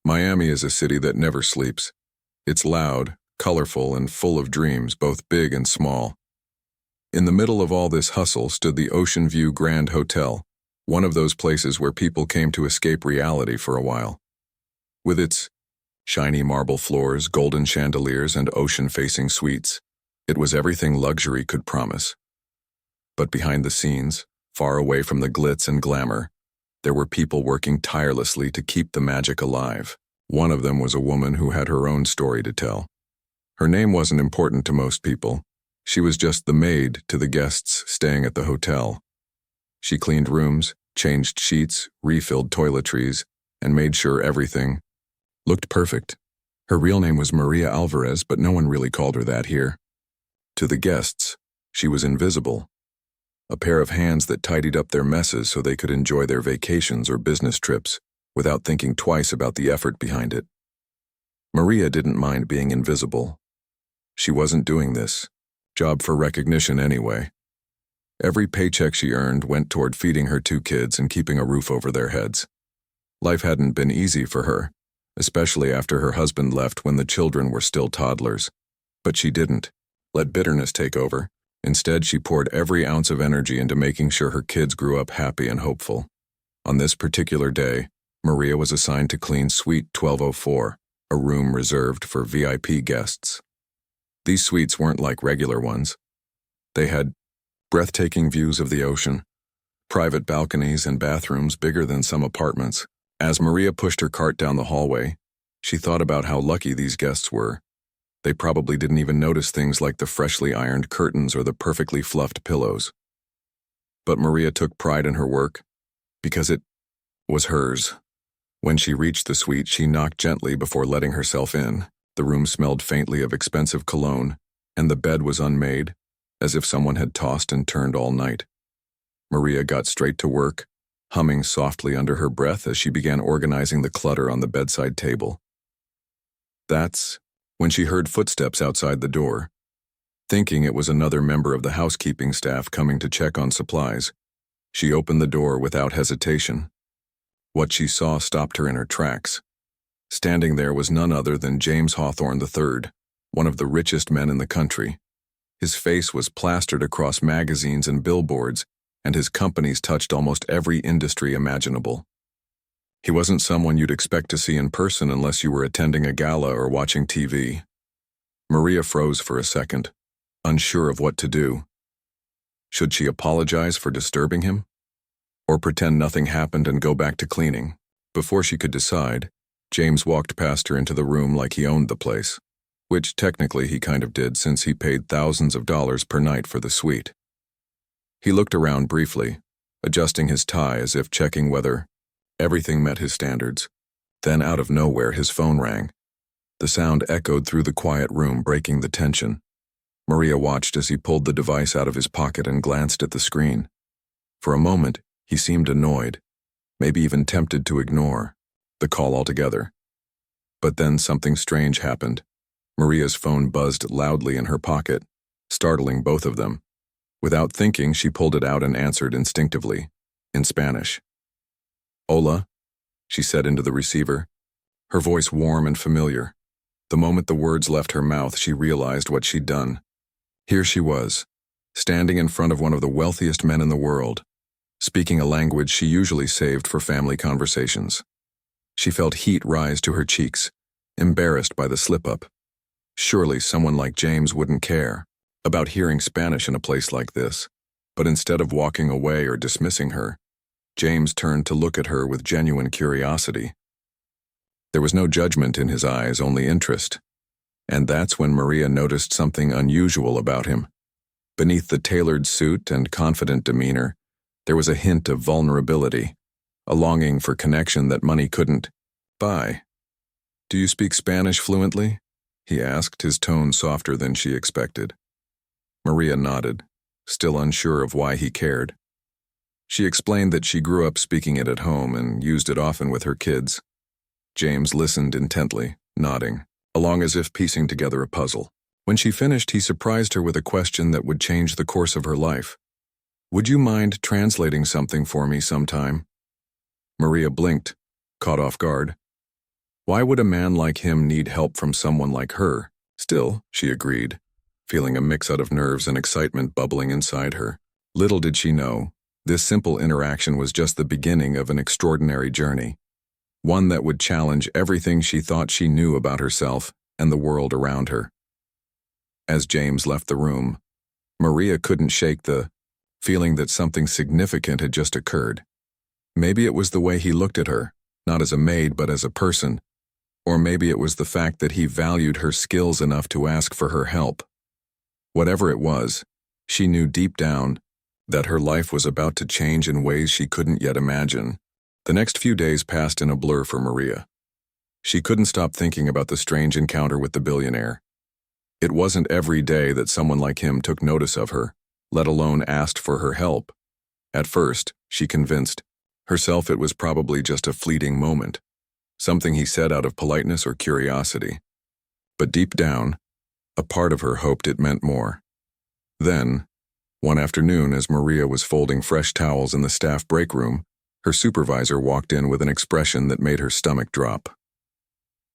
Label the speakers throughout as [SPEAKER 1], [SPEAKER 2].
[SPEAKER 1] Miami is a city that never sleeps. It's loud, colorful, and full of dreams, both big and small. In the middle of all this hustle stood the Ocean View Grand Hotel, one of those places where people came to escape reality for a while. With its shiny marble floors, golden chandeliers, and ocean-facing suites, it was everything luxury could promise. But behind the scenes, far away from the glitz and glamour, there were people working tirelessly to keep the magic alive. One of them was a woman who had her own story to tell. Her name wasn't important to most people. She was just the maid to the guests staying at the hotel. She cleaned rooms, changed sheets, refilled toiletries, and made sure everything looked perfect. Her real name was Maria Alvarez, but no one really called her that here. To the guests, she was invisible. A pair of hands that tidied up their messes so they could enjoy their vacations or business trips without thinking twice about the effort behind it. Maria didn't mind being invisible. She wasn't doing this job for recognition anyway. Every paycheck she earned went toward feeding her 2 kids and keeping a roof over their heads. Life hadn't been easy for her, especially after her husband left when the children were still toddlers. But she didn't let bitterness take over. Instead, she poured every ounce of energy into making sure her kids grew up happy and hopeful. On this particular day, Maria was assigned to clean Suite 1204, a room reserved for VIP guests. These suites weren't like regular ones. They had breathtaking views of the ocean, private balconies, and bathrooms bigger than some apartments. As Maria pushed her cart down the hallway, she thought about how lucky these guests were. They probably didn't even notice things like the freshly ironed curtains or the perfectly fluffed pillows. But Maria took pride in her work, because it was hers. When she reached the suite, she knocked gently before letting herself in. The room smelled faintly of expensive cologne, and the bed was unmade, as if someone had tossed and turned all night. Maria got straight to work, humming softly under her breath as she began organizing the clutter on the bedside table. That's when she heard footsteps outside the door. Thinking it was another member of the housekeeping staff coming to check on supplies, she opened the door without hesitation. What she saw stopped her in her tracks. Standing there was none other than James Hawthorne III, one of the richest men in the country. His face was plastered across magazines and billboards, and his companies touched almost every industry imaginable. He wasn't someone you'd expect to see in person unless you were attending a gala or watching TV. Maria froze for a second, unsure of what to do. Should she apologize for disturbing him? Or pretend nothing happened and go back to cleaning? Before she could decide, James walked past her into the room like he owned the place, which technically he kind of did since he paid thousands of dollars per night for the suite. He looked around briefly, adjusting his tie as if checking whether everything met his standards. Then out of nowhere his phone rang. The sound echoed through the quiet room, breaking the tension. Maria watched as he pulled the device out of his pocket and glanced at the screen. For a moment, he seemed annoyed, maybe even tempted to ignore the call altogether. But then something strange happened. Maria's phone buzzed loudly in her pocket, startling both of them. Without thinking, she pulled it out and answered instinctively, in Spanish. "Hola," she said into the receiver, her voice warm and familiar. The moment the words left her mouth, she realized what she'd done. Here she was, standing in front of one of the wealthiest men in the world, speaking a language she usually saved for family conversations. She felt heat rise to her cheeks, embarrassed by the slip-up. Surely someone like James wouldn't care about hearing Spanish in a place like this. But instead of walking away or dismissing her, James turned to look at her with genuine curiosity. There was no judgment in his eyes, only interest. And that's when Maria noticed something unusual about him. Beneath the tailored suit and confident demeanor, there was a hint of vulnerability, a longing for connection that money couldn't buy. "Do you speak Spanish fluently?" he asked, his tone softer than she expected. Maria nodded, still unsure of why he cared. She explained that she grew up speaking it at home and used it often with her kids. James listened intently, nodding, along as if piecing together a puzzle. When she finished, he surprised her with a question that would change the course of her life. "Would you mind translating something for me sometime?" Maria blinked, caught off guard. Why would a man like him need help from someone like her? Still, she agreed, feeling a mix out of nerves and excitement bubbling inside her. Little did she know, this simple interaction was just the beginning of an extraordinary journey, one that would challenge everything she thought she knew about herself and the world around her. As James left the room, Maria couldn't shake the feeling that something significant had just occurred. Maybe it was the way he looked at her, not as a maid but as a person, or maybe it was the fact that he valued her skills enough to ask for her help. Whatever it was, she knew deep down that her life was about to change in ways she couldn't yet imagine. The next few days passed in a blur for Maria. She couldn't stop thinking about the strange encounter with the billionaire. It wasn't every day that someone like him took notice of her, let alone asked for her help. At first, she convinced herself it was probably just a fleeting moment, something he said out of politeness or curiosity. But deep down, a part of her hoped it meant more. Then, one afternoon as Maria was folding fresh towels in the staff break room, her supervisor walked in with an expression that made her stomach drop.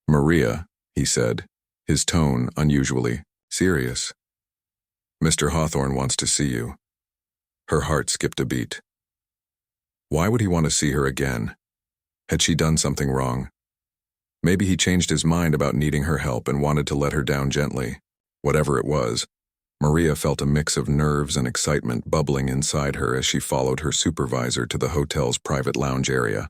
[SPEAKER 1] "Maria," he said, his tone unusually serious. "Mr. Hawthorne wants to see you." Her heart skipped a beat. Why would he want to see her again? Had she done something wrong? Maybe he changed his mind about needing her help and wanted to let her down gently. Whatever it was, Maria felt a mix of nerves and excitement bubbling inside her as she followed her supervisor to the hotel's private lounge area.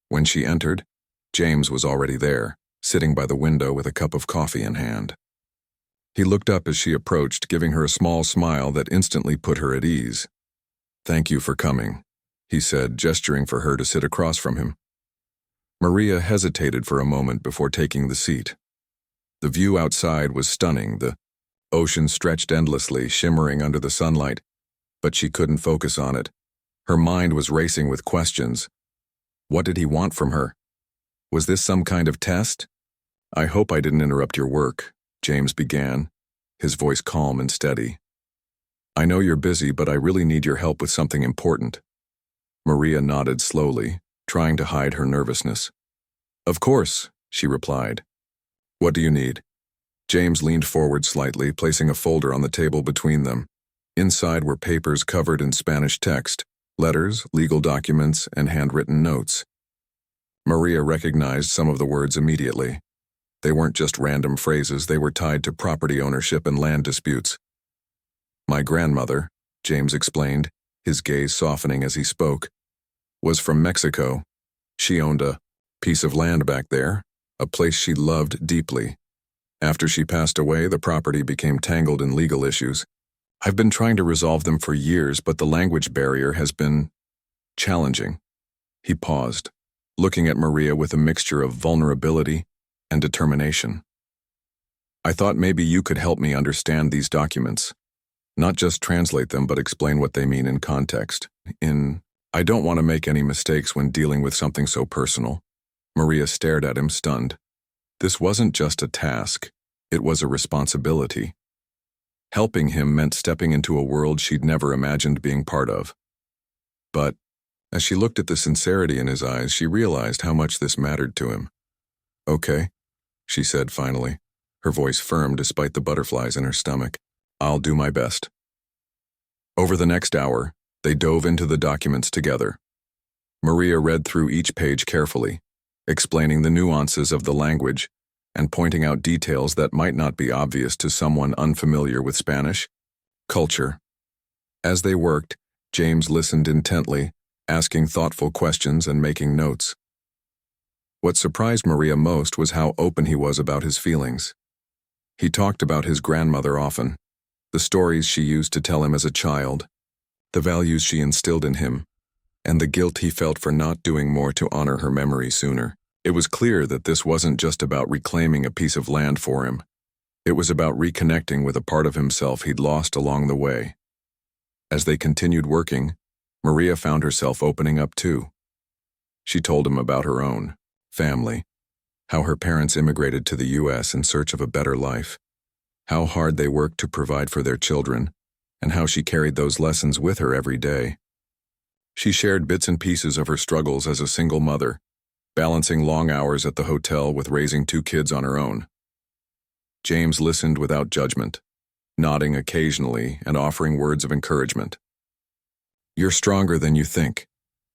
[SPEAKER 1] When she entered, James was already there, sitting by the window with a cup of coffee in hand. He looked up as she approached, giving her a small smile that instantly put her at ease. "Thank you for coming," he said, gesturing for her to sit across from him. Maria hesitated for a moment before taking the seat. The view outside was stunning, the ocean stretched endlessly, shimmering under the sunlight, but she couldn't focus on it. Her mind was racing with questions. What did he want from her? Was this some kind of test? "I hope I didn't interrupt your work," James began, his voice calm and steady. "I know you're busy, but I really need your help with something important." Maria nodded slowly, trying to hide her nervousness. "Of course," she replied. "What do you need?" James leaned forward slightly, placing a folder on the table between them. Inside were papers covered in Spanish text, letters, legal documents, and handwritten notes. Maria recognized some of the words immediately. They weren't just random phrases, they were tied to property ownership and land disputes. "My grandmother," James explained, his gaze softening as he spoke, "was from Mexico. She owned a piece of land back there, a place she loved deeply. After she passed away, the property became tangled in legal issues. I've been trying to resolve them for years, but the language barrier has been challenging." He paused, looking at Maria with a mixture of vulnerability and determination. "I thought maybe you could help me understand these documents. Not just translate them, but explain what they mean in context. I don't want to make any mistakes when dealing with something so personal." Maria stared at him, stunned. This wasn't just a task, it was a responsibility. Helping him meant stepping into a world she'd never imagined being part of. But, as she looked at the sincerity in his eyes, she realized how much this mattered to him. "Okay," she said finally, her voice firm despite the butterflies in her stomach. "I'll do my best." Over the next hour, they dove into the documents together. Maria read through each page carefully, explaining the nuances of the language and pointing out details that might not be obvious to someone unfamiliar with Spanish culture. As they worked, James listened intently, asking thoughtful questions and making notes. What surprised Maria most was how open he was about his feelings. He talked about his grandmother often, the stories she used to tell him as a child, the values she instilled in him, and the guilt he felt for not doing more to honor her memory sooner. It was clear that this wasn't just about reclaiming a piece of land for him. It was about reconnecting with a part of himself he'd lost along the way. As they continued working, Maria found herself opening up too. She told him about her own family, how her parents immigrated to the U.S. in search of a better life, how hard they worked to provide for their children, and how she carried those lessons with her every day. She shared bits and pieces of her struggles as a single mother, balancing long hours at the hotel with raising 2 kids on her own. James listened without judgment, nodding occasionally and offering words of encouragement. "You're stronger than you think,"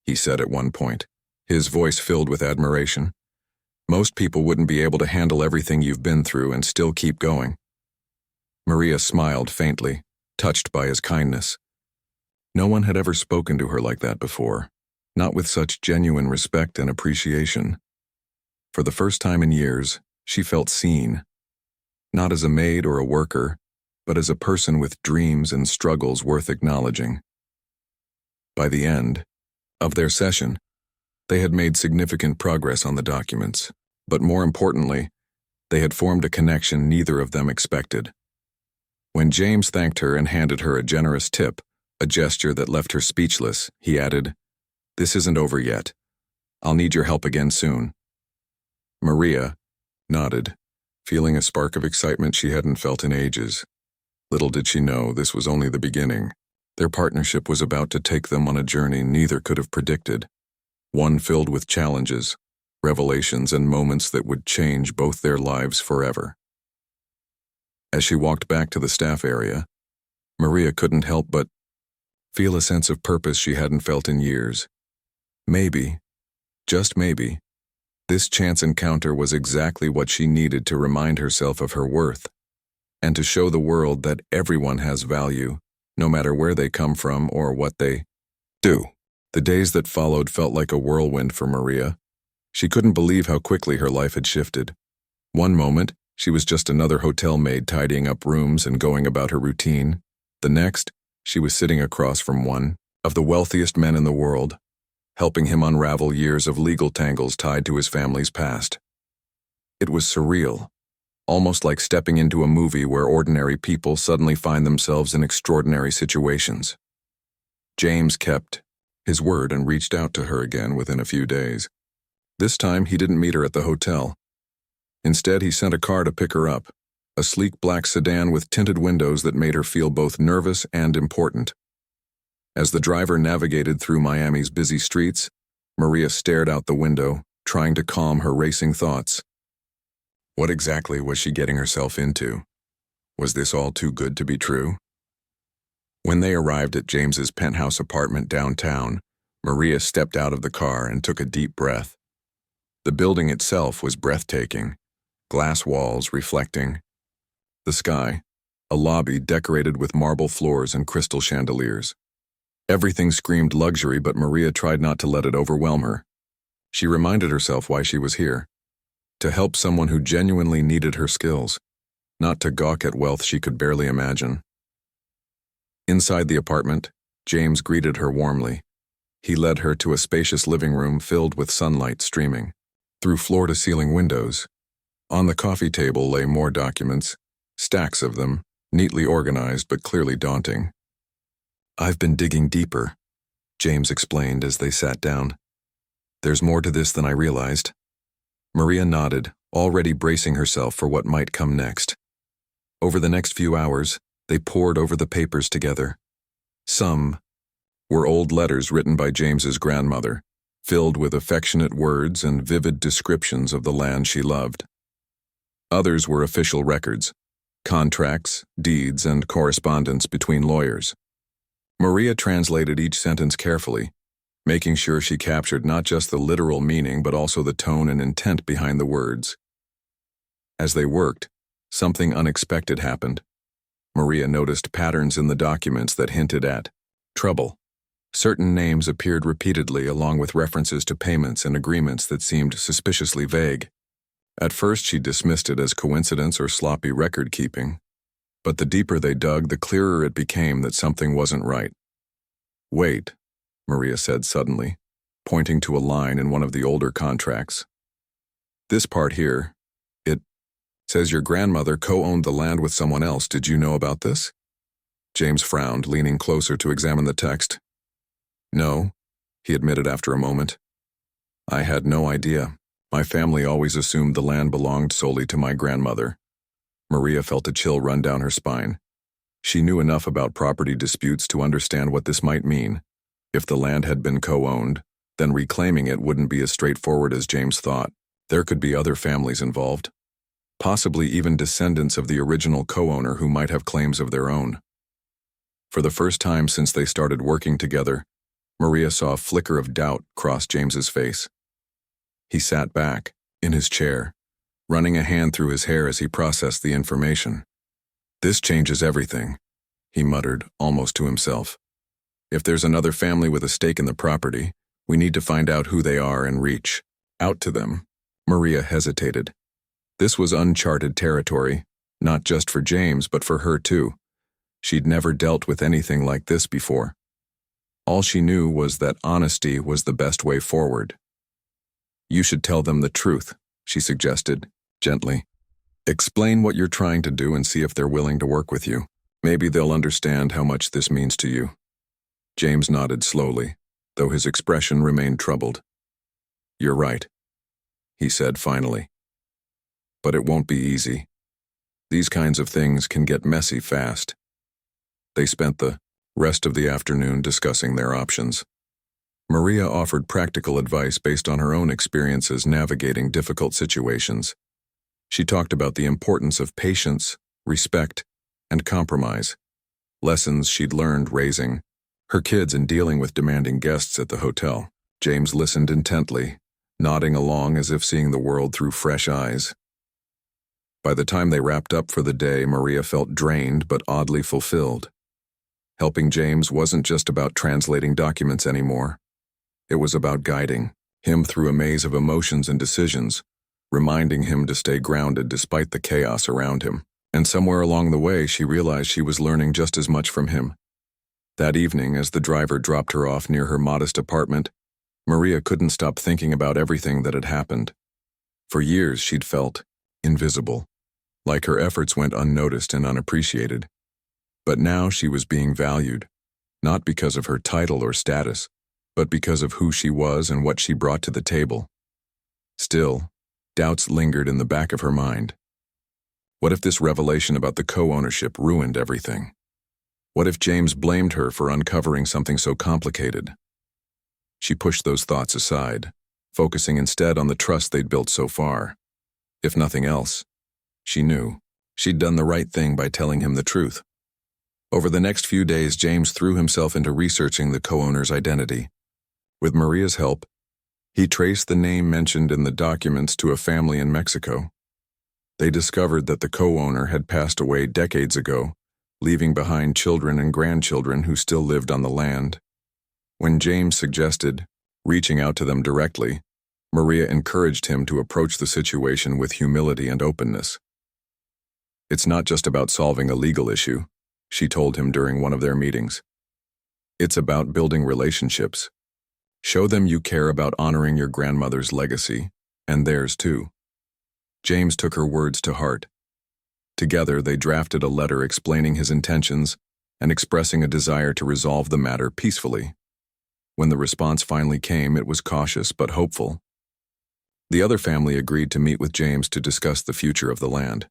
[SPEAKER 1] he said at one point, his voice filled with admiration. "Most people wouldn't be able to handle everything you've been through and still keep going." Maria smiled faintly, touched by his kindness. No one had ever spoken to her like that before, not with such genuine respect and appreciation. For the first time in years, she felt seen, not as a maid or a worker, but as a person with dreams and struggles worth acknowledging. By the end of their session, they had made significant progress on the documents, but more importantly, they had formed a connection neither of them expected. When James thanked her and handed her a generous tip, a gesture that left her speechless, he added, "This isn't over yet. I'll need your help again soon." Maria nodded, feeling a spark of excitement she hadn't felt in ages. Little did she know this was only the beginning. Their partnership was about to take them on a journey neither could have predicted, one filled with challenges, revelations, and moments that would change both their lives forever. As she walked back to the staff area, Maria couldn't help but feel a sense of purpose she hadn't felt in years. Maybe, just maybe, this chance encounter was exactly what she needed to remind herself of her worth, and to show the world that everyone has value, no matter where they come from or what they do. The days that followed felt like a whirlwind for Maria. She couldn't believe how quickly her life had shifted. One moment, she was just another hotel maid tidying up rooms and going about her routine. The next, she was sitting across from one of the wealthiest men in the world, helping him unravel years of legal tangles tied to his family's past. It was surreal, almost like stepping into a movie where ordinary people suddenly find themselves in extraordinary situations. James kept his word and reached out to her again within a few days. This time, he didn't meet her at the hotel. Instead, he sent a car to pick her up, a sleek black sedan with tinted windows that made her feel both nervous and important. As the driver navigated through Miami's busy streets, Maria stared out the window, trying to calm her racing thoughts. What exactly was she getting herself into? Was this all too good to be true? When they arrived at James's penthouse apartment downtown, Maria stepped out of the car and took a deep breath. The building itself was breathtaking, glass walls reflecting the sky, a lobby decorated with marble floors and crystal chandeliers. Everything screamed luxury, but Maria tried not to let it overwhelm her. She reminded herself why she was here: to help someone who genuinely needed her skills, not to gawk at wealth she could barely imagine. Inside the apartment, James greeted her warmly. He led her to a spacious living room filled with sunlight streaming through floor-to-ceiling windows. On the coffee table lay more documents, stacks of them, neatly organized but clearly daunting. "I've been digging deeper," James explained as they sat down. "There's more to this than I realized." Maria nodded, already bracing herself for what might come next. Over the next few hours, they pored over the papers together. Some were old letters written by James's grandmother, filled with affectionate words and vivid descriptions of the land she loved. Others were official records, contracts, deeds, and correspondence between lawyers. Maria translated each sentence carefully, making sure she captured not just the literal meaning but also the tone and intent behind the words. As they worked, something unexpected happened. Maria noticed patterns in the documents that hinted at trouble. Certain names appeared repeatedly along with references to payments and agreements that seemed suspiciously vague. At first, she dismissed it as coincidence or sloppy record-keeping. But the deeper they dug, the clearer it became that something wasn't right. "Wait," Maria said suddenly, pointing to a line in one of the older contracts. "This part here, it says your grandmother co-owned the land with someone else. Did you know about this?" James frowned, leaning closer to examine the text. "No," he admitted after a moment. "I had no idea. My family always assumed the land belonged solely to my grandmother." Maria felt a chill run down her spine. She knew enough about property disputes to understand what this might mean. If the land had been co-owned, Then reclaiming it wouldn't be as straightforward as James thought. There could be other families involved, possibly even descendants of the original co-owner who might have claims of their own. For the first time since they started working together, Maria saw a flicker of doubt cross James's face. He sat back, in his chair, running a hand through his hair as he processed the information. "This changes everything," he muttered, almost to himself. "If there's another family with a stake in the property, we need to find out who they are and reach out to them." Maria hesitated. This was uncharted territory, not just for James but for her too. She'd never dealt with anything like this before. All she knew was that honesty was the best way forward. "You should tell them the truth," she suggested, gently. "Explain what you're trying to do and see if they're willing to work with you. Maybe they'll understand how much this means to you." James nodded slowly, though his expression remained troubled. "You're right," he said finally. "But it won't be easy. These kinds of things can get messy fast." They spent the rest of the afternoon discussing their options. Maria offered practical advice based on her own experiences navigating difficult situations. She talked about the importance of patience, respect, and compromise, lessons she'd learned raising her kids and dealing with demanding guests at the hotel. James listened intently, nodding along as if seeing the world through fresh eyes. By the time they wrapped up for the day, Maria felt drained but oddly fulfilled. Helping James wasn't just about translating documents anymore. It was about guiding him through a maze of emotions and decisions, reminding him to stay grounded despite the chaos around him. And somewhere along the way, she realized she was learning just as much from him. That evening, as the driver dropped her off near her modest apartment, Maria couldn't stop thinking about everything that had happened. For years, she'd felt invisible, like her efforts went unnoticed and unappreciated. But now she was being valued, not because of her title or status, but because of who she was and what she brought to the table. Still, doubts lingered in the back of her mind. What if this revelation about the co-ownership ruined everything? What if James blamed her for uncovering something so complicated? She pushed those thoughts aside, focusing instead on the trust they'd built so far. If nothing else, she knew she'd done the right thing by telling him the truth. Over the next few days, James threw himself into researching the co-owner's identity. With Maria's help, he traced the name mentioned in the documents to a family in Mexico. They discovered that the co-owner had passed away decades ago, leaving behind children and grandchildren who still lived on the land. When James suggested reaching out to them directly, Maria encouraged him to approach the situation with humility and openness. "It's not just about solving a legal issue," she told him during one of their meetings. "It's about building relationships. Show them you care about honoring your grandmother's legacy, and theirs too." James took her words to heart. Together, they drafted a letter explaining his intentions and expressing a desire to resolve the matter peacefully. When the response finally came, it was cautious but hopeful. The other family agreed to meet with James to discuss the future of the land.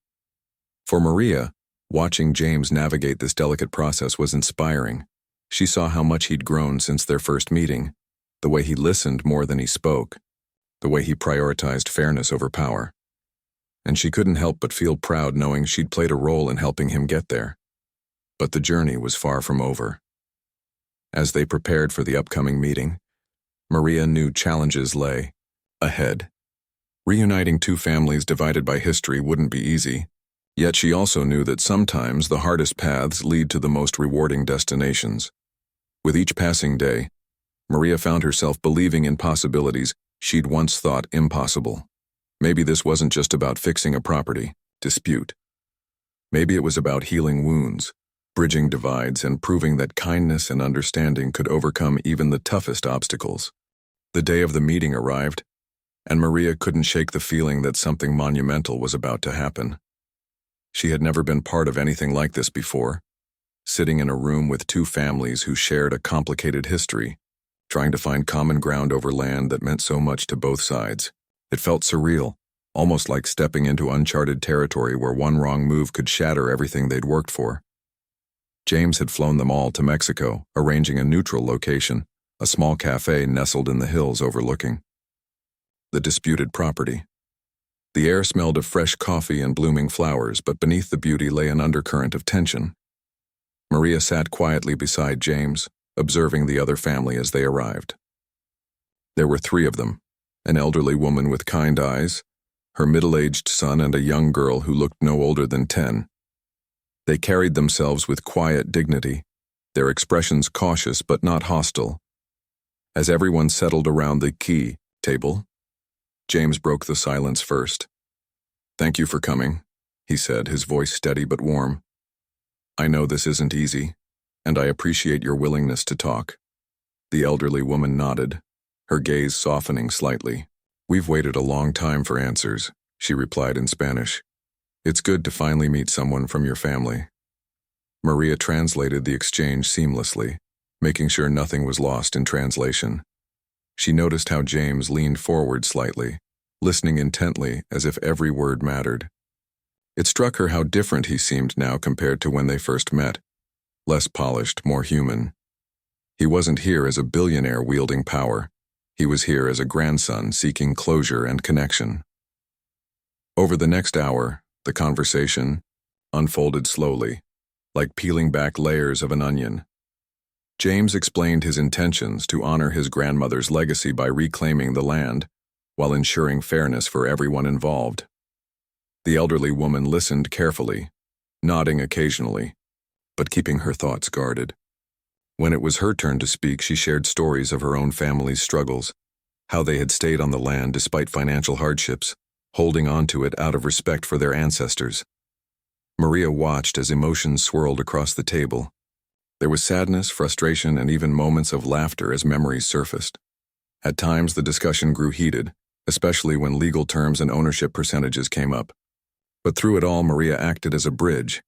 [SPEAKER 1] For Maria, watching James navigate this delicate process was inspiring. She saw how much he'd grown since their first meeting, the way he listened more than he spoke, the way he prioritized fairness over power. And she couldn't help but feel proud knowing she'd played a role in helping him get there. But the journey was far from over. As they prepared for the upcoming meeting, Maria knew challenges lay ahead. Reuniting two families divided by history wouldn't be easy, yet she also knew that sometimes the hardest paths lead to the most rewarding destinations. With each passing day, Maria found herself believing in possibilities she'd once thought impossible. Maybe this wasn't just about fixing a property dispute. Maybe it was about healing wounds, bridging divides, and proving that kindness and understanding could overcome even the toughest obstacles. The day of the meeting arrived, and Maria couldn't shake the feeling that something monumental was about to happen. She had never been part of anything like this before, sitting in a room with two families who shared a complicated history, trying to find common ground over land that meant so much to both sides. It felt surreal, almost like stepping into uncharted territory where one wrong move could shatter everything they'd worked for. James had flown them all to Mexico, arranging a neutral location, a small cafe nestled in the hills overlooking the disputed property. The air smelled of fresh coffee and blooming flowers, but beneath the beauty lay an undercurrent of tension. Maria sat quietly beside James, observing the other family as they arrived. There were three of them, an elderly woman with kind eyes, her middle-aged son, and a young girl who looked no older than 10. They carried themselves with quiet dignity, their expressions cautious but not hostile. As everyone settled around the key table, James broke the silence first. "Thank you for coming," he said, his voice steady but warm. "I know this isn't easy, and I appreciate your willingness to talk." The elderly woman nodded, her gaze softening slightly. "We've waited a long time for answers," she replied in Spanish. "It's good to finally meet someone from your family." Maria translated the exchange seamlessly, making sure nothing was lost in translation. She noticed how James leaned forward slightly, listening intently as if every word mattered. It struck her how different he seemed now compared to when they first met, less polished, more human. He wasn't here as a billionaire wielding power. He was here as a grandson seeking closure and connection. Over the next hour, the conversation unfolded slowly, like peeling back layers of an onion. James explained his intentions to honor his grandmother's legacy by reclaiming the land, while ensuring fairness for everyone involved. The elderly woman listened carefully, nodding occasionally, but keeping her thoughts guarded. When it was her turn to speak, she shared stories of her own family's struggles, how they had stayed on the land despite financial hardships, holding on to it out of respect for their ancestors. Maria watched as emotions swirled across the table. There was sadness, frustration, and even moments of laughter as memories surfaced. At times, the discussion grew heated, especially when legal terms and ownership percentages came up. But through it all, Maria acted as a bridge,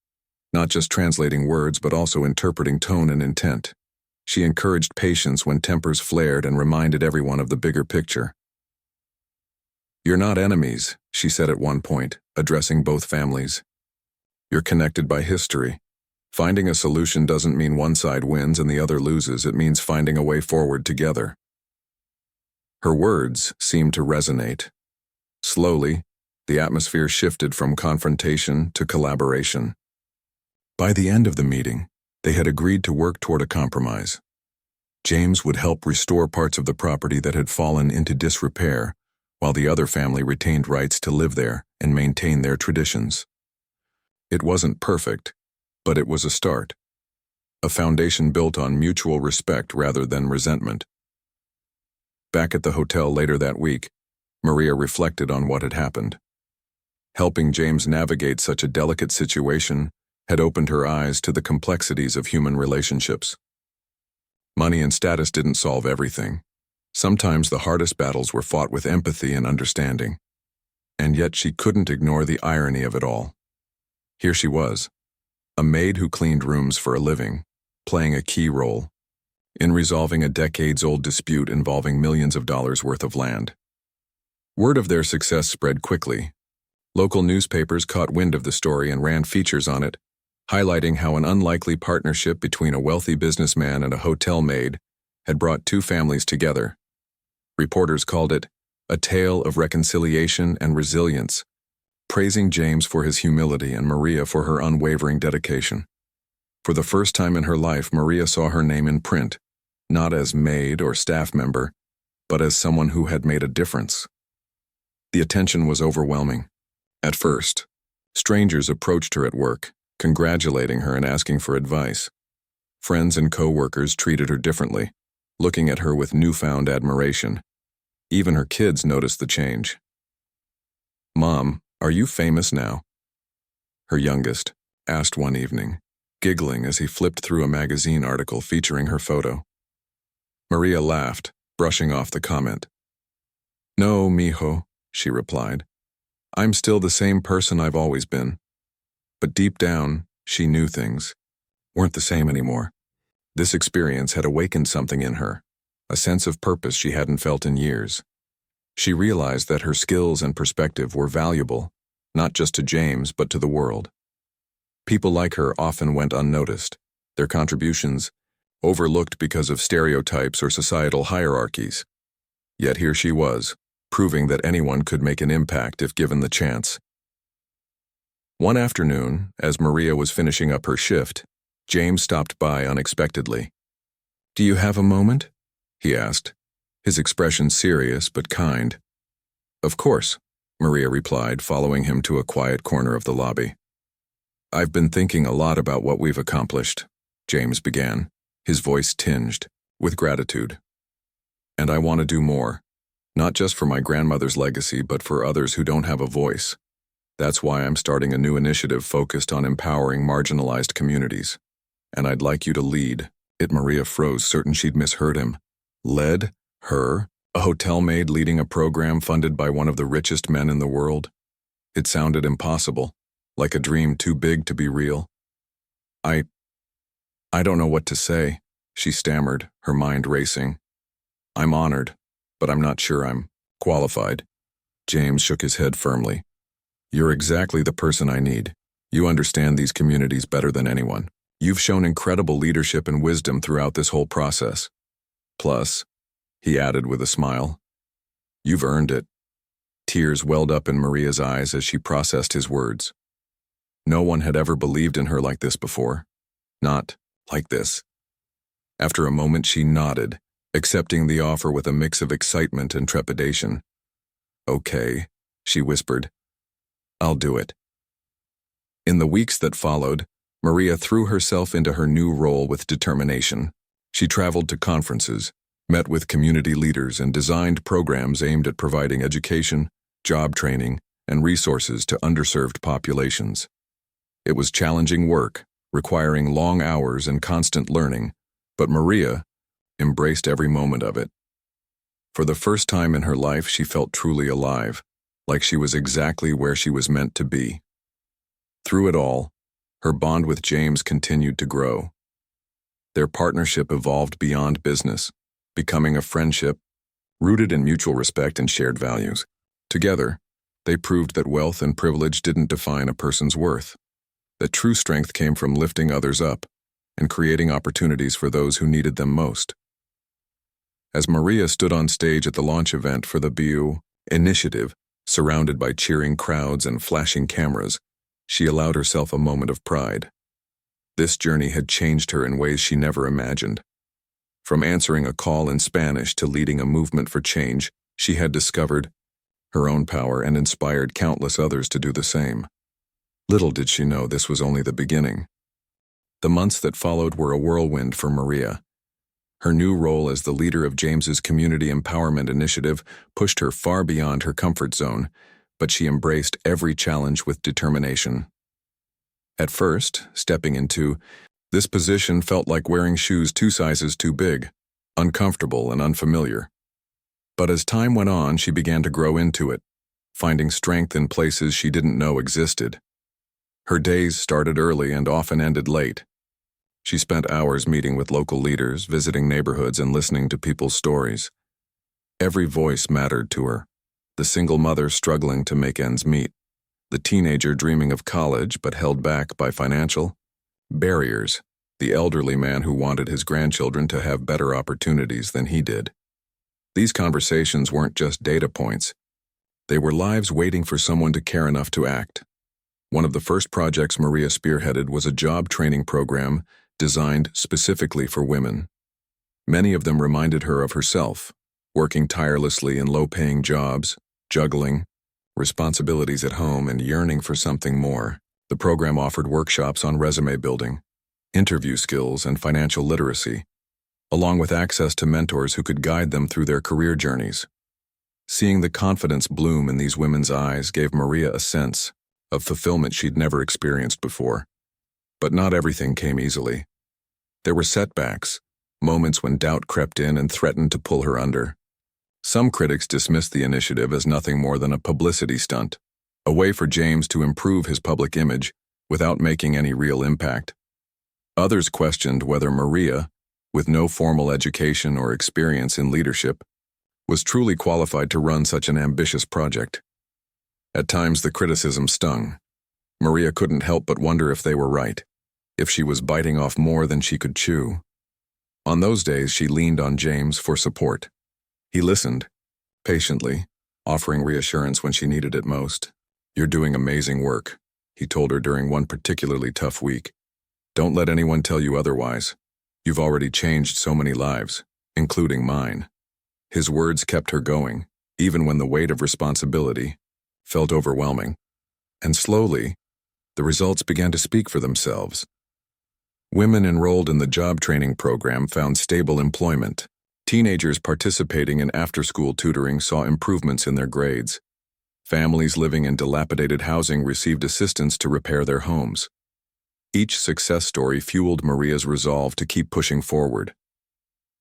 [SPEAKER 1] not just translating words but also interpreting tone and intent. She encouraged patience when tempers flared and reminded everyone of the bigger picture. "You're not enemies," she said at one point, addressing both families. "You're connected by history. Finding a solution doesn't mean one side wins and the other loses. It means finding a way forward together." Her words seemed to resonate. Slowly, the atmosphere shifted from confrontation to collaboration. By the end of the meeting, they had agreed to work toward a compromise. James would help restore parts of the property that had fallen into disrepair, while the other family retained rights to live there and maintain their traditions. It wasn't perfect, but it was a start. A foundation built on mutual respect rather than resentment. Back at the hotel later that week, Maria reflected on what had happened. Helping James navigate such a delicate situation had opened her eyes to the complexities of human relationships. Money and status didn't solve everything. Sometimes the hardest battles were fought with empathy and understanding. And yet she couldn't ignore the irony of it all. Here she was, a maid who cleaned rooms for a living, playing a key role in resolving a decades-old dispute involving millions of dollars worth of land. Word of their success spread quickly. Local newspapers caught wind of the story and ran features on it, highlighting how an unlikely partnership between a wealthy businessman and a hotel maid had brought two families together. Reporters called it a tale of reconciliation and resilience, praising James for his humility and Maria for her unwavering dedication. For the first time in her life, Maria saw her name in print, not as maid or staff member, but as someone who had made a difference. The attention was overwhelming. At first, strangers approached her at work, congratulating her and asking for advice. Friends and co-workers treated her differently, looking at her with newfound admiration. Even her kids noticed the change. "Mom, are you famous now?" her youngest asked one evening, giggling as he flipped through a magazine article featuring her photo. Maria laughed, brushing off the comment. "No, mijo," she replied. "I'm still the same person I've always been." But deep down, she knew things weren't the same anymore. This experience had awakened something in her, a sense of purpose she hadn't felt in years. She realized that her skills and perspective were valuable, not just to James, but to the world. People like her often went unnoticed, their contributions overlooked because of stereotypes or societal hierarchies. Yet here she was, proving that anyone could make an impact if given the chance. One afternoon, as Maria was finishing up her shift, James stopped by unexpectedly. "Do you have a moment?" he asked, his expression serious but kind. "Of course," Maria replied, following him to a quiet corner of the lobby. "I've been thinking a lot about what we've accomplished," James began, his voice tinged with gratitude. "And I want to do more, not just for my grandmother's legacy, but for others who don't have a voice. That's why I'm starting a new initiative focused on empowering marginalized communities. And I'd like you to lead it." Maria froze, certain she'd misheard him. Led? Her? A hotel maid leading a program funded by one of the richest men in the world? It sounded impossible, like a dream too big to be real. I don't know what to say," she stammered, her mind racing. "I'm honored, but I'm not sure I'm qualified." James shook his head firmly. "You're exactly the person I need. You understand these communities better than anyone. You've shown incredible leadership and wisdom throughout this whole process. Plus," he added with a smile, "you've earned it." Tears welled up in Maria's eyes as she processed his words. No one had ever believed in her like this before. Not like this. After a moment she nodded, accepting the offer with a mix of excitement and trepidation. "Okay," she whispered. "I'll do it." In the weeks that followed, Maria threw herself into her new role with determination. She traveled to conferences, met with community leaders, and designed programs aimed at providing education, job training, and resources to underserved populations. It was challenging work, requiring long hours and constant learning, but Maria embraced every moment of it. For the first time in her life, she felt truly alive, like she was exactly where she was meant to be. Through it all, her bond with James continued to grow. Their partnership evolved beyond business, becoming a friendship rooted in mutual respect and shared values. Together, they proved that wealth and privilege didn't define a person's worth, that true strength came from lifting others up and creating opportunities for those who needed them most. As Maria stood on stage at the launch event for the BU initiative, surrounded by cheering crowds and flashing cameras, she allowed herself a moment of pride. This journey had changed her in ways she never imagined. From answering a call in Spanish to leading a movement for change, she had discovered her own power and inspired countless others to do the same. Little did she know this was only the beginning. The months that followed were a whirlwind for Maria. Her new role as the leader of James's Community Empowerment Initiative pushed her far beyond her comfort zone, but she embraced every challenge with determination. At first, stepping into this position felt like wearing shoes 2 sizes too big, uncomfortable and unfamiliar. But as time went on, she began to grow into it, finding strength in places she didn't know existed. Her days started early and often ended late. She spent hours meeting with local leaders, visiting neighborhoods, and listening to people's stories. Every voice mattered to her. The single mother struggling to make ends meet, the teenager dreaming of college but held back by financial barriers, the elderly man who wanted his grandchildren to have better opportunities than he did. These conversations weren't just data points. They were lives waiting for someone to care enough to act. One of the first projects Maria spearheaded was a job training program designed specifically for women. Many of them reminded her of herself, working tirelessly in low-paying jobs, juggling responsibilities at home, and yearning for something more. The program offered workshops on resume building, interview skills, and financial literacy, along with access to mentors who could guide them through their career journeys. Seeing the confidence bloom in these women's eyes gave Maria a sense of fulfillment she'd never experienced before. But not everything came easily. There were setbacks, moments when doubt crept in and threatened to pull her under. Some critics dismissed the initiative as nothing more than a publicity stunt, a way for James to improve his public image without making any real impact. Others questioned whether Maria, with no formal education or experience in leadership, was truly qualified to run such an ambitious project. At times the criticism stung. Maria couldn't help but wonder if they were right, if she was biting off more than she could chew. On those days, she leaned on James for support. He listened, patiently, offering reassurance when she needed it most. "You're doing amazing work," he told her during one particularly tough week. "Don't let anyone tell you otherwise. You've already changed so many lives, including mine." His words kept her going, even when the weight of responsibility felt overwhelming. And slowly, the results began to speak for themselves. Women enrolled in the job training program found stable employment. Teenagers participating in after-school tutoring saw improvements in their grades. Families living in dilapidated housing received assistance to repair their homes. Each success story fueled Maria's resolve to keep pushing forward.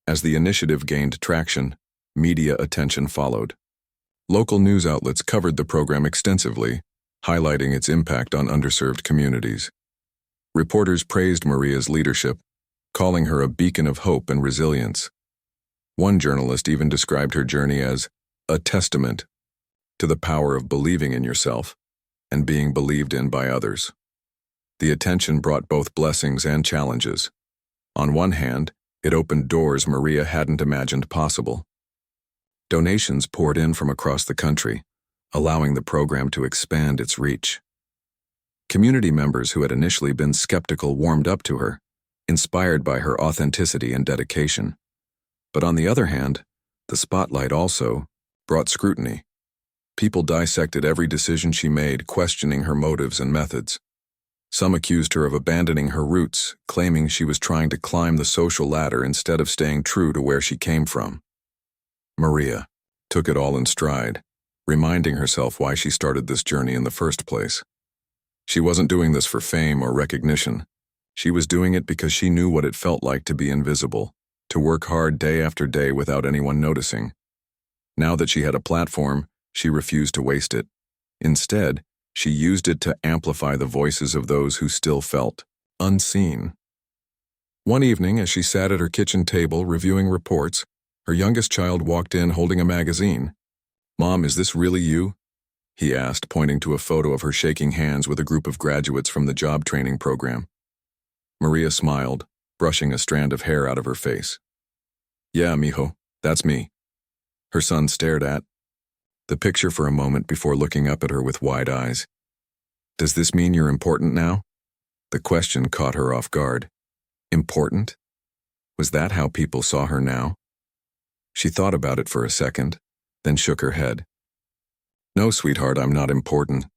[SPEAKER 1] As the initiative gained traction, media attention followed. Local news outlets covered the program extensively, highlighting its impact on underserved communities. Reporters praised Maria's leadership, calling her a beacon of hope and resilience. One journalist even described her journey as a testament to the power of believing in yourself and being believed in by others. The attention brought both blessings and challenges. On one hand, it opened doors Maria hadn't imagined possible. Donations poured in from across the country, allowing the program to expand its reach. Community members who had initially been skeptical warmed up to her, inspired by her authenticity and dedication. But on the other hand, the spotlight also brought scrutiny. People dissected every decision she made, questioning her motives and methods. Some accused her of abandoning her roots, claiming she was trying to climb the social ladder instead of staying true to where she came from. Maria took it all in stride, reminding herself why she started this journey in the first place. She wasn't doing this for fame or recognition. She was doing it because she knew what it felt like to be invisible, to work hard day after day without anyone noticing. Now that she had a platform, she refused to waste it. Instead, she used it to amplify the voices of those who still felt unseen. One evening, as she sat at her kitchen table reviewing reports, her youngest child walked in holding a magazine. "Mom, is this really you?" he asked, pointing to a photo of her shaking hands with a group of graduates from the job training program. Maria smiled, brushing a strand of hair out of her face. "Yeah, mijo, that's me." Her son stared at the picture for a moment before looking up at her with wide eyes. "Does this mean you're important now?" The question caught her off guard. Important? Was that how people saw her now? She thought about it for a second, then shook her head. "No, sweetheart, I'm not important.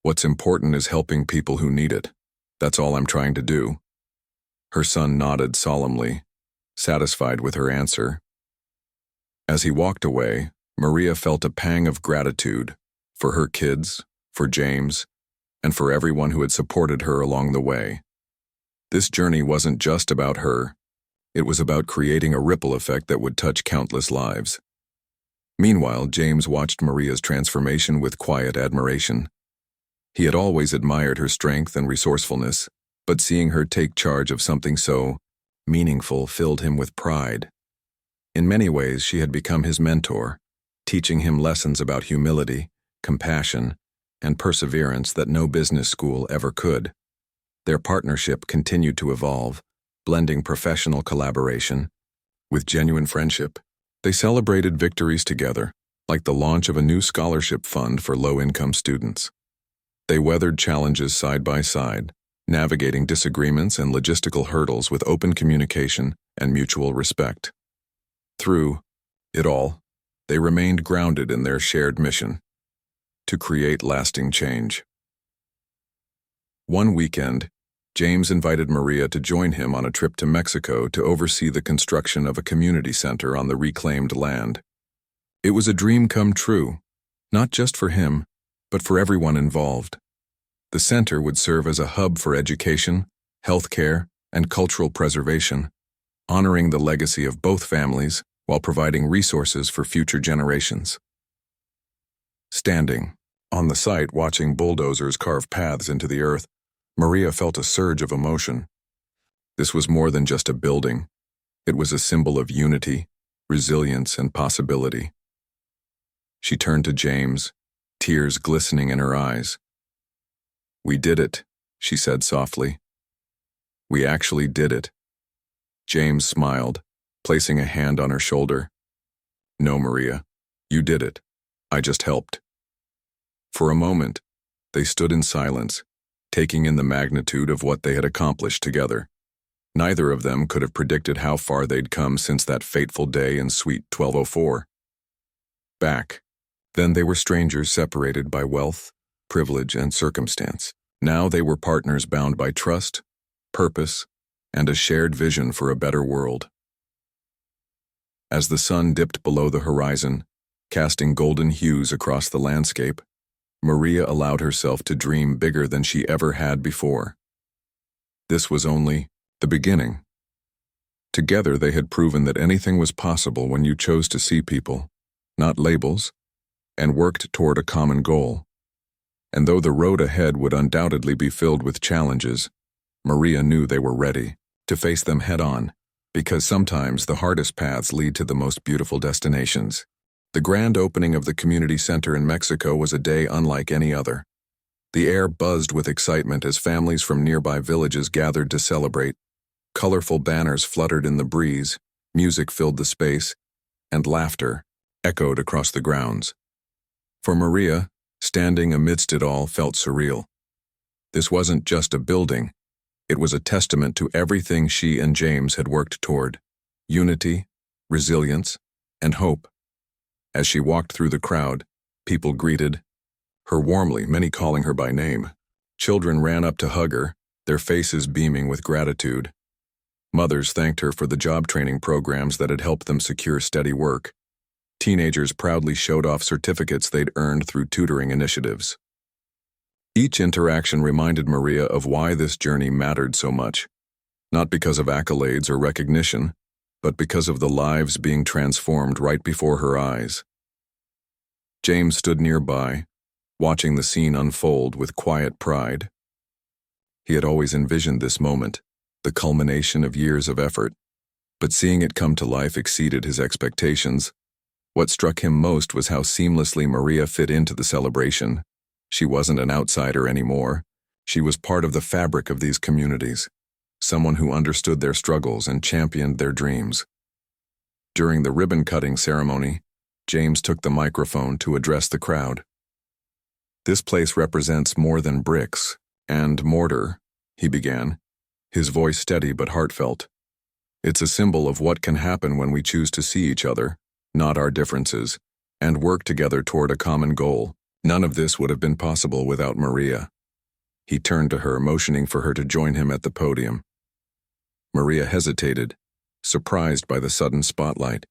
[SPEAKER 1] What's important is helping people who need it. That's all I'm trying to do." Her son nodded solemnly, satisfied with her answer. As he walked away, Maria felt a pang of gratitude for her kids, for James, and for everyone who had supported her along the way. This journey wasn't just about her. It was about creating a ripple effect that would touch countless lives. Meanwhile, James watched Maria's transformation with quiet admiration. He had always admired her strength and resourcefulness, but seeing her take charge of something so meaningful filled him with pride. In many ways, she had become his mentor, teaching him lessons about humility, compassion, and perseverance that no business school ever could. Their partnership continued to evolve, blending professional collaboration with genuine friendship. They celebrated victories together, like the launch of a new scholarship fund for low-income students. They weathered challenges side by side, navigating disagreements and logistical hurdles with open communication and mutual respect. Through it all, they remained grounded in their shared mission: to create lasting change. One weekend, James invited Maria to join him on a trip to Mexico to oversee the construction of a community center on the reclaimed land. It was a dream come true, not just for him, but for everyone involved. The center would serve as a hub for education, healthcare, and cultural preservation, honoring the legacy of both families while providing resources for future generations. Standing on the site watching bulldozers carve paths into the earth, Maria felt a surge of emotion. This was more than just a building. It was a symbol of unity, resilience, and possibility. She turned to James, tears glistening in her eyes. "We did it," she said softly. "We actually did it." James smiled, placing a hand on her shoulder. No, Maria. You did it. I just helped. For a moment, they stood in silence, taking in the magnitude of what they had accomplished together. Neither of them could have predicted how far they'd come since that fateful day in Suite 1204. Back. Then they were strangers separated by wealth, privilege, and circumstance. Now they were partners bound by trust, purpose, and a shared vision for a better world. As the sun dipped below the horizon, casting golden hues across the landscape, Maria allowed herself to dream bigger than she ever had before. This was only the beginning. Together they had proven that anything was possible when you chose to see people, not labels, and worked toward a common goal. And though the road ahead would undoubtedly be filled with challenges, Maria knew they were ready to face them head-on, because sometimes the hardest paths lead to the most beautiful destinations. The grand opening of the community center in Mexico was a day unlike any other. The air buzzed with excitement as families from nearby villages gathered to celebrate. Colorful banners fluttered in the breeze, music filled the space, and laughter echoed across the grounds. For Maria, standing amidst it all felt surreal. This wasn't just a building. It was a testament to everything she and James had worked toward: unity, resilience, and hope. As she walked through the crowd, people greeted her warmly, many calling her by name. Children ran up to hug her, their faces beaming with gratitude. Mothers thanked her for the job training programs that had helped them secure steady work. Teenagers proudly showed off certificates they'd earned through tutoring initiatives. Each interaction reminded Maria of why this journey mattered so much, not because of accolades or recognition, but because of the lives being transformed right before her eyes. James stood nearby, watching the scene unfold with quiet pride. He had always envisioned this moment, the culmination of years of effort, but seeing it come to life exceeded his expectations. What struck him most was how seamlessly Maria fit into the celebration. She wasn't an outsider anymore. She was part of the fabric of these communities, someone who understood their struggles and championed their dreams. During the ribbon-cutting ceremony, James took the microphone to address the crowd. "This place represents more than bricks and mortar," he began, his voice steady but heartfelt. "It's a symbol of what can happen when we choose to see each other, not our differences, and work together toward a common goal. None of this would have been possible without Maria." He turned to her, motioning for her to join him at the podium. Maria hesitated, surprised by the sudden spotlight.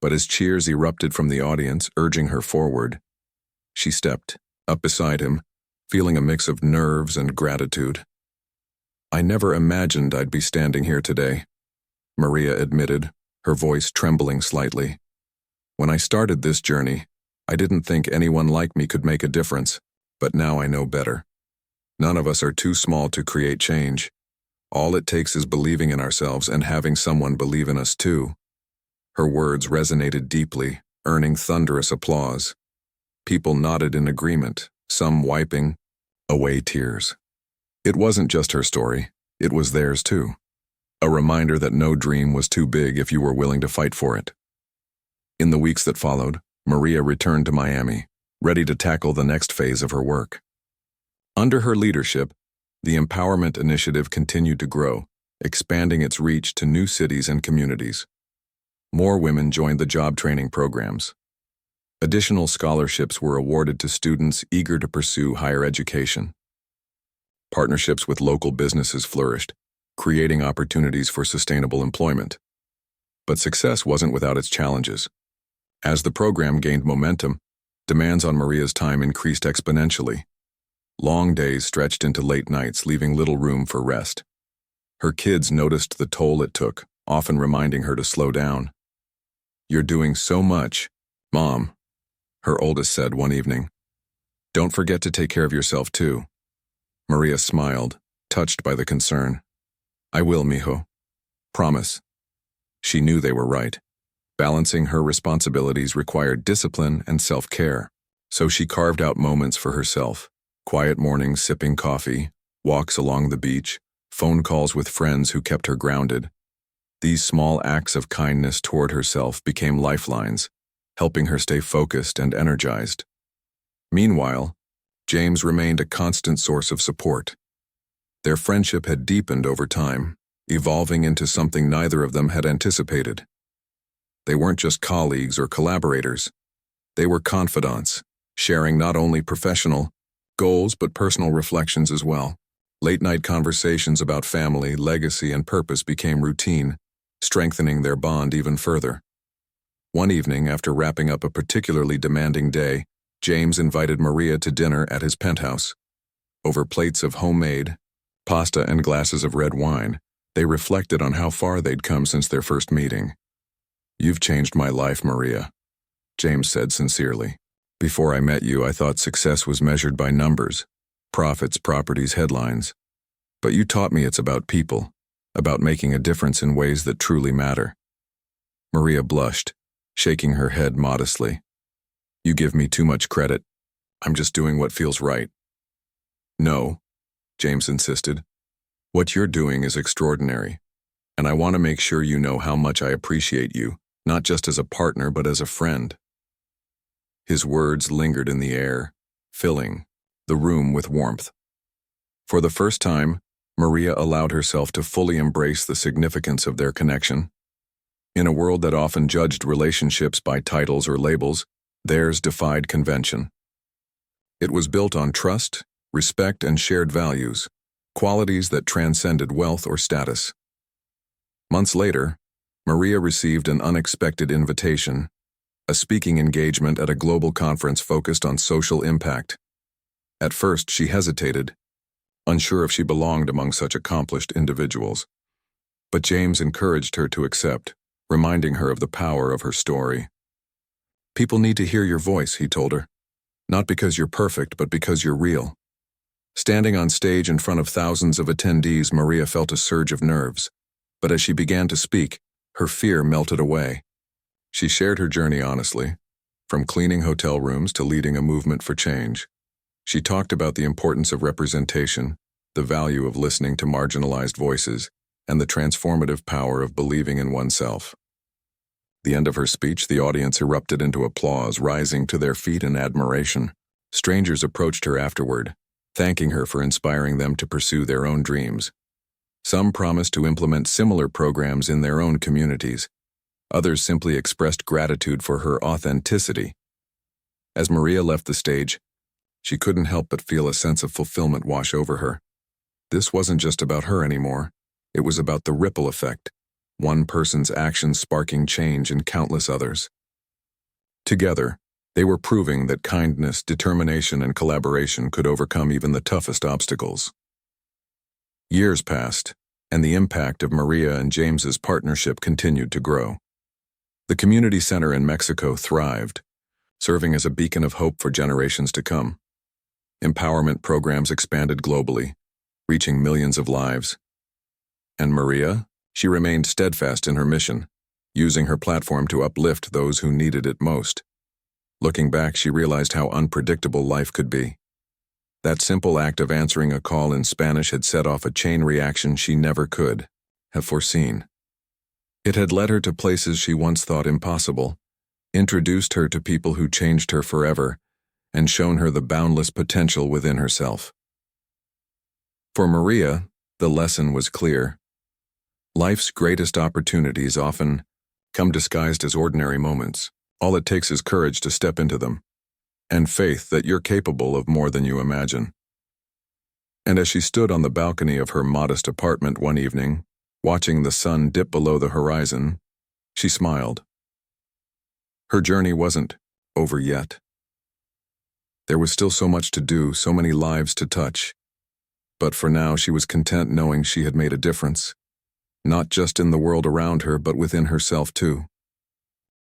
[SPEAKER 1] But as cheers erupted from the audience, urging her forward, she stepped up beside him, feeling a mix of nerves and gratitude. "I never imagined I'd be standing here today," Maria admitted, her voice trembling slightly. "When I started this journey, I didn't think anyone like me could make a difference, but now I know better. None of us are too small to create change. All it takes is believing in ourselves and having someone believe in us too." Her words resonated deeply, earning thunderous applause. People nodded in agreement, some wiping away tears. It wasn't just her story, it was theirs too. A reminder that no dream was too big if you were willing to fight for it. In the weeks that followed, Maria returned to Miami, ready to tackle the next phase of her work. Under her leadership, the Empowerment Initiative continued to grow, expanding its reach to new cities and communities. More women joined the job training programs. Additional scholarships were awarded to students eager to pursue higher education. Partnerships with local businesses flourished, creating opportunities for sustainable employment. But success wasn't without its challenges. As the program gained momentum, demands on Maria's time increased exponentially. Long days stretched into late nights, leaving little room for rest. Her kids noticed the toll it took, often reminding her to slow down. "You're doing so much, Mom," her oldest said one evening. "Don't forget to take care of yourself too." Maria smiled, touched by the concern. "I will, mijo. Promise." She knew they were right. Balancing her responsibilities required discipline and self-care, so she carved out moments for herself. Quiet mornings sipping coffee, walks along the beach, phone calls with friends who kept her grounded. These small acts of kindness toward herself became lifelines, helping her stay focused and energized. Meanwhile, James remained a constant source of support. Their friendship had deepened over time, evolving into something neither of them had anticipated. They weren't just colleagues or collaborators. They were confidants, sharing not only professional goals but personal reflections as well. Late-night conversations about family, legacy, and purpose became routine, strengthening their bond even further. One evening, after wrapping up a particularly demanding day, James invited Maria to dinner at his penthouse. Over plates of homemade pasta and glasses of red wine, they reflected on how far they'd come since their first meeting. "You've changed my life, Maria," James said sincerely. "Before I met you, I thought success was measured by numbers, profits, properties, headlines. But you taught me it's about people, about making a difference in ways that truly matter." Maria blushed, shaking her head modestly. "You give me too much credit. I'm just doing what feels right." "No," James insisted. "What you're doing is extraordinary, and I want to make sure you know how much I appreciate you, not just as a partner but as a friend." His words lingered in the air, filling the room with warmth. For the first time, Maria allowed herself to fully embrace the significance of their connection. In a world that often judged relationships by titles or labels, theirs defied convention. It was built on trust, respect, and shared values, qualities that transcended wealth or status. Months later, Maria received an unexpected invitation, a speaking engagement at a global conference focused on social impact. At first, she hesitated, unsure if she belonged among such accomplished individuals. But James encouraged her to accept, reminding her of the power of her story. "People need to hear your voice," he told her. "Not because you're perfect, but because you're real." Standing on stage in front of thousands of attendees, Maria felt a surge of nerves. But as she began to speak, her fear melted away. She shared her journey honestly, from cleaning hotel rooms to leading a movement for change. She talked about the importance of representation, the value of listening to marginalized voices, and the transformative power of believing in oneself. At the end of her speech, the audience erupted into applause, rising to their feet in admiration. Strangers approached her afterward, thanking her for inspiring them to pursue their own dreams. Some promised to implement similar programs in their own communities. Others simply expressed gratitude for her authenticity. As Maria left the stage, she couldn't help but feel a sense of fulfillment wash over her. This wasn't just about her anymore. It was about the ripple effect, one person's actions sparking change in countless others. Together, they were proving that kindness, determination, and collaboration could overcome even the toughest obstacles. Years passed, and the impact of Maria and James's partnership continued to grow. The community center in Mexico thrived, serving as a beacon of hope for generations to come. Empowerment programs expanded globally, reaching millions of lives. And Maria, she remained steadfast in her mission, using her platform to uplift those who needed it most. Looking back, she realized how unpredictable life could be. That simple act of answering a call in Spanish had set off a chain reaction she never could have foreseen. It had led her to places she once thought impossible, introduced her to people who changed her forever, and shown her the boundless potential within herself. For Maria, the lesson was clear. Life's greatest opportunities often come disguised as ordinary moments. All it takes is courage to step into them, and faith that you're capable of more than you imagine. And as she stood on the balcony of her modest apartment one evening, watching the sun dip below the horizon, she smiled. Her journey wasn't over yet. There was still so much to do, so many lives to touch. But for now, she was content knowing she had made a difference, not just in the world around her, but within herself too.